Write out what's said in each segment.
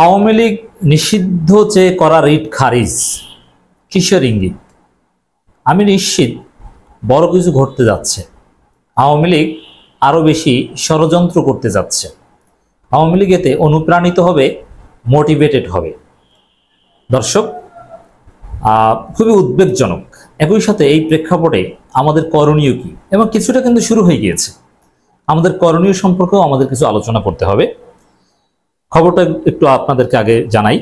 আওয়ামী লীগ নিষিদ্ধ চেয়ে করা রিট খারিজ কিসের ইঙ্গিত? আমি নিশ্চিত বড় কিছু ঘটতে যাচ্ছে। আওয়ামী লীগ আরো বেশি ষড়যন্ত্র করতে যাচ্ছে। আওয়ামী লীগ এতে অনুপ্রাণিত হবে, মোটিভেটেড হবে। দর্শক, খুবই উদ্বেগজনক। একই সাথে এই প্রেক্ষাপটে আমাদের করণীয় কি, এবং কিছুটা কিন্তু শুরু হয়ে গিয়েছে। আমাদের করণীয় সম্পর্কেও আমাদের কিছু আলোচনা করতে হবে। খবরটা একটু আপনাদেরকে আগে জানাই।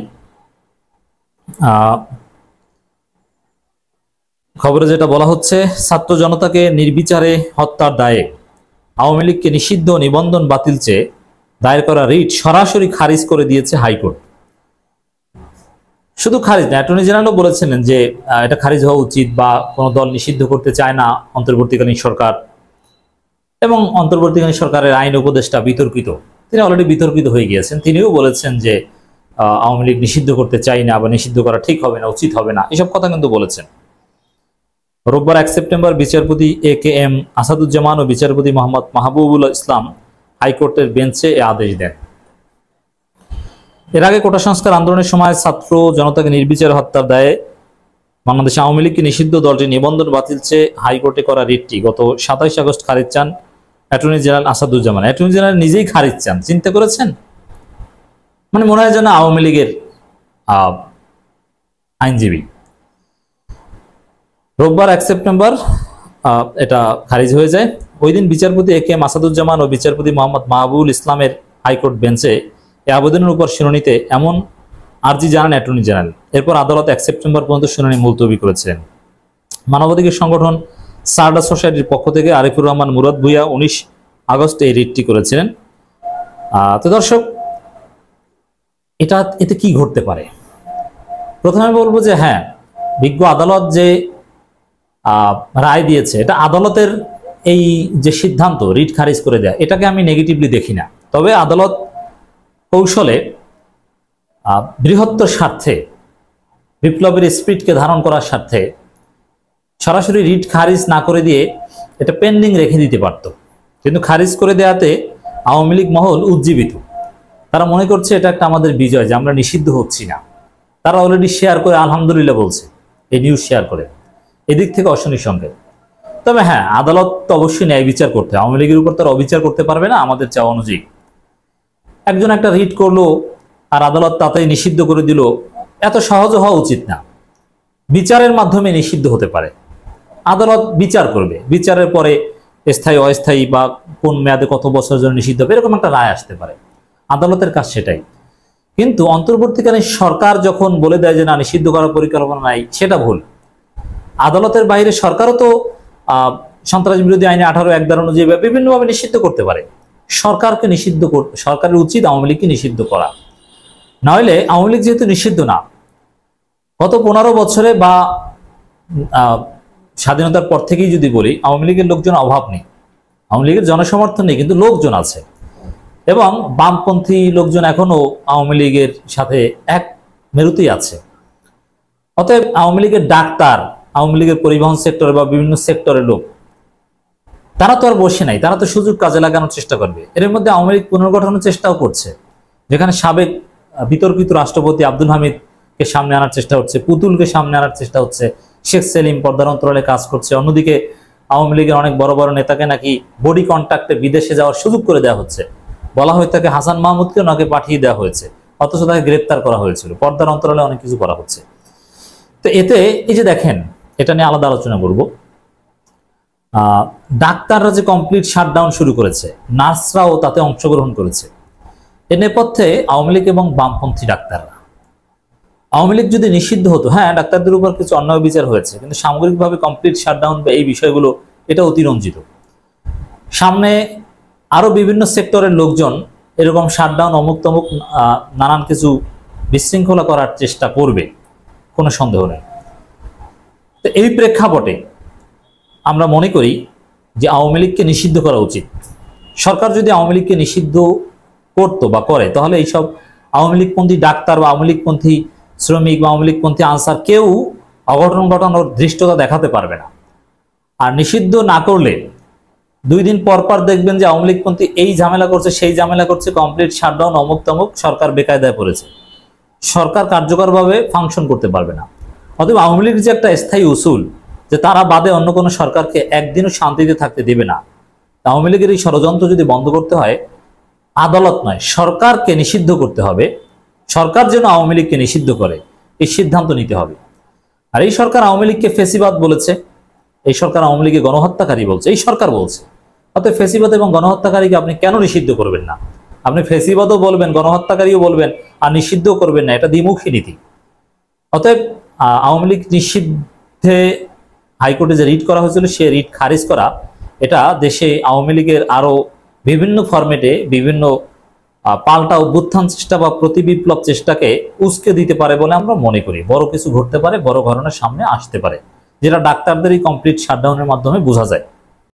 খবরে যেটা বলা হচ্ছে, ছাত্র জনতাকে নির্বিচারে হত্যার দায়ে আওয়ামী লীগকে নিষিদ্ধ নিবন্ধন বাতিল চেয়ে দায়ের করা রিট সরাসরি খারিজ করে দিয়েছে হাইকোর্ট। শুধু খারিজ না, অ্যাটর্নি জেনারেলও বলেছিলেন যে এটা খারিজ হওয়া উচিত, বা কোনো দল নিষিদ্ধ করতে চায় না অন্তর্বর্তীকালীন সরকার, এবং অন্তর্বর্তীকালীন সরকারের আইন উপদেষ্টা বিতর্কিত, তিনি অলরেডি বিতর্কিত হয়ে গিয়েছেন। তিনিও বলেছেন যে আওয়ামী লীগ নিষিদ্ধ করতে চাই না, বা নিষিদ্ধ করা ঠিক হবে না, উচিত হবে না, এসব কথা কিন্তু বলেছেন। রোববার 1 সেপ্টেম্বর বিচারপতি AKM আসাদুজ্জামান ও বিচারপতি মোহাম্মদ মাহবুবুল ইসলাম হাইকোর্টের বেঞ্চে এ আদেশ দেন। এর আগে কোটা সংস্কার আন্দোলনের সময় ছাত্র জনতাকে নির্বিচারে হত্যার দায়ে বাংলাদেশ আওয়ামী লীগকে নিষিদ্ধ দলটির নিবন্ধন বাতিল চেয়ে হাইকোর্টে করা রিটটি গত 27 আগস্ট খারিজ চান attorney general Asaduzzaman. Attorney general নিজেই খারিজ চান, চিন্তা করেছেন? মানে মনে হয় যেন আওয়ামী লীগের আইনজীবী। রোববার 1 সেপ্টেম্বর এটা খারিজ হয়ে যায়। ওই দিন বিচারপতি AKM আসাদুজ্জামান ও বিচারপতি মোহাম্মদ মাহবুবুল ইসলামের হাইকোর্ট বেঞ্চে এই আবেদনের উপর শুনানিতে এমন আর্জি জানান অ্যাটর্নি জেনারেল। এরপর আদালত 1 সেপ্টেম্বর পর্যন্ত শুনানি মুলতবি করেছিলেন। মানবাধিকার সংগঠন সারদা সোসাইটির পক্ষ থেকে আরিফুর রহমান মুরাদ ভুইয়া 19 আগস্ট এই রিটটি করেছিলেন। তো দর্শক, এতে কি ঘটতে পারে? প্রথমে বলবো যে হ্যাঁ, বিজ্ঞ আদালত যে রায় দিয়েছে, এটা আদালতের এই যে সিদ্ধান্ত রিট খারিজ করে দেয়, এটাকে আমি নেগেটিভলি দেখি না। তবে আদালত কৌশলে বৃহত্তর স্বার্থে, বিপ্লবের স্পিরিটকে ধারণ করার স্বার্থে সরাসরি রিট খারিজ না করে দিয়ে এটা পেন্ডিং রেখে দিতে পারত। কিন্তু খারিজ করে দেওয়াতে আওয়ামী লীগ মহল উজ্জীবিত। তারা মনে করছে এটা একটা আমাদের বিজয়, যে আমরা নিষিদ্ধ হচ্ছি না। তারা অলরেডি শেয়ার করে আলহামদুলিল্লাহ বলছে, এই নিউজ শেয়ার করে। এদিক থেকে অশনি সংকেত। তবে হ্যাঁ, আদালত তো অবশ্যই ন্যায় বিচার করতে, আওয়ামী লীগের উপর তারা অবিচার করতে পারবে না। আমাদের চাওয়া অনুযায়ী একজন একটা রিট করলো আর আদালত তাতেই নিষিদ্ধ করে দিল, এত সহজ হওয়া উচিত না। বিচারের মাধ্যমে নিষিদ্ধ হতে পারে। আদালত বিচার করবে, বিচারের পরে স্থায়ী অস্থায়ী বা কোন মেয়াদে কত বছর জন্য নিষিদ্ধ হবে, এরকম একটা রায় আসতে পারে। আদালতের কাজ সেটাই। কিন্তু অন্তর্বর্তীকালীন সরকার যখন বলে দেয় যে না, নিষিদ্ধ করার পরিকল্পনা নাই, সেটা ভুল। আদালতের বাইরে সরকারও তো সন্ত্রাস বিরোধী আইনে 18(1) অনুযায়ী বিভিন্নভাবে নিষিদ্ধ করতে পারে। সরকারকে নিষিদ্ধ করতে, সরকারের উচিত আওয়ামী লীগকে নিষিদ্ধ করা। নইলে আওয়ামী লীগ যেহেতু নিষিদ্ধ না, গত 15 বছরে বা স্বাধীনতার পর থেকেই যদি বলি, আওয়ামী লীগের লোকজন অভাব নেই। আওয়ামী লীগের জনসমর্থন নেই, কিন্তু লোকজন আছে, এবং বামপন্থী লোকজন এখনো আওয়ামী লীগের সাথে এক মেরুতেই আছে। অতএব আওয়ামী লীগের ডাক্তার, আওয়ামী লীগের পরিবহন সেক্টরে বা বিভিন্ন সেক্টরের লোক, তারা তো আর বসে নাই, তারা তো সুযোগ কাজে লাগানোর চেষ্টা করবে। এর মধ্যে আওয়ামী লীগ পুনর্গঠনের চেষ্টাও করছে, যেখানে সাবেক বিতর্কিত রাষ্ট্রপতি আব্দুল হামিদকে সামনে আনার চেষ্টা হচ্ছে, পুতুলকে সামনে আনার চেষ্টা হচ্ছে, শেখ সেলিম পর্দার অন্তরালে কাজ করছে। অন্যদিকে আওয়ামী লীগের অনেক বড় বড় নেতাকে নাকি বডি কন্ট্যাক্টে বিদেশে যাওয়ার সুযোগ করে দেওয়া হচ্ছে। বলা হয় তাকে হাসান মাহমুদকে নাকি পাঠিয়ে দেওয়া হয়েছে, অথচ তাকে গ্রেপ্তার করা হয়েছিল। পর্দার অন্তরালে অনেক কিছু করা হচ্ছে। তো এতে এই যে দেখেন, এটা নিয়ে আলাদা আলোচনা করব। ডাক্তাররা যে কমপ্লিট শাটডাউন শুরু করেছে, নার্সরাও তাতে অংশগ্রহণ করেছে। এ নেপথ্যে আওয়ামী লীগ এবং বামপন্থী ডাক্তাররা, আওয়ামী লীগ যদি নিষিদ্ধ হতো, হ্যাঁ ডাক্তারদের উপর কিছু অন্যায় বিচার হয়েছে, কিন্তু সামগ্রিকভাবে কমপ্লিট শাটডাউন বা এই বিষয়গুলো, এটা অতিরঞ্জিত। সামনে আরো বিভিন্ন সেক্টরের লোকজন এরকম শাটডাউন অমুক তমুক নানান কিছু বিশৃঙ্খলা করার চেষ্টা করবে, কোনো সন্দেহ নেই। তো এই প্রেক্ষাপটে আমরা মনে করি যে আওয়ামী লীগকে নিষিদ্ধ করা উচিত। সরকার যদি আওয়ামী লীগকে নিষিদ্ধ করতো বা করে, তাহলে এইসব আওয়ামী লীগপন্থী ডাক্তার বা আওয়ামী লীগপন্থী শ্রমিক বা আওয়ামী লীগপন্থী আনসার কেউ অঘটন ঘটানোর ধৃষ্টতা দেখাতে পারবে না। আর নিষিদ্ধ না করলে 2 দিন পর পর দেখবেন যে আওয়ামী লীগপন্থী এই ঝামেলা করছে, সেই ঝামেলা করছে, কমপ্লিট শাটডাউন অমুক তমুক, সরকার বেকায়দায় পড়েছে। সরকার কার্যকরভাবে ফাংশন করতে পারবে না। অতএব আওয়ামী লীগ যে একটা স্থায়ী উসুল যে তারা বাদে অন্য কোনো সরকারকে একদিনও শান্তিতে থাকতে দেবে না, আওয়ামী লীগের এই ষড়যন্ত্র যদি বন্ধ করতে হয়, আদালত নয় সরকারকে নিষিদ্ধ করতে হবে। সরকার যেন আওয়ামী লীগকে নিষিদ্ধ করে এই সিদ্ধান্ত নিতে হবে। আর এই সরকার আওয়ামী লীগকে ফেসিবাদ বলেছে, এই সরকার আওয়ামী লীগকে গণহত্যাকারী বলছে, এই সরকার বলছে। অতএব ফেসিবাদ এবং গণহত্যাকারীকে আপনি কেন নিষিদ্ধ করবেন না? আপনি ফেসিবাদও বলবেন, গণহত্যাকারীও বলবেন, আর নিষিদ্ধ করবেন না, এটা দ্বিমুখী নীতি। অতএব আওয়ামী লীগ নিষিদ্ধে হাইকোর্টে যে রিট করা হয়েছিল সে রিট খারিজ করা, এটা দেশে আওয়ামী লীগের আরো বিভিন্ন ফরম্যাটে বিভিন্ন পাল্টা অভ্যুত্থান চেষ্টা বা প্রতিবিপ্লব চেষ্টাকে উস্কে দিতে পারে বলে আমরা মনে করি। বড় কিছু ঘটতে পারে, বড় ঘটনার সামনে আসতে পারে, যেটা ডাক্তারদেরই কমপ্লিট শাটডাউনের মাধ্যমে বোঝা যায়।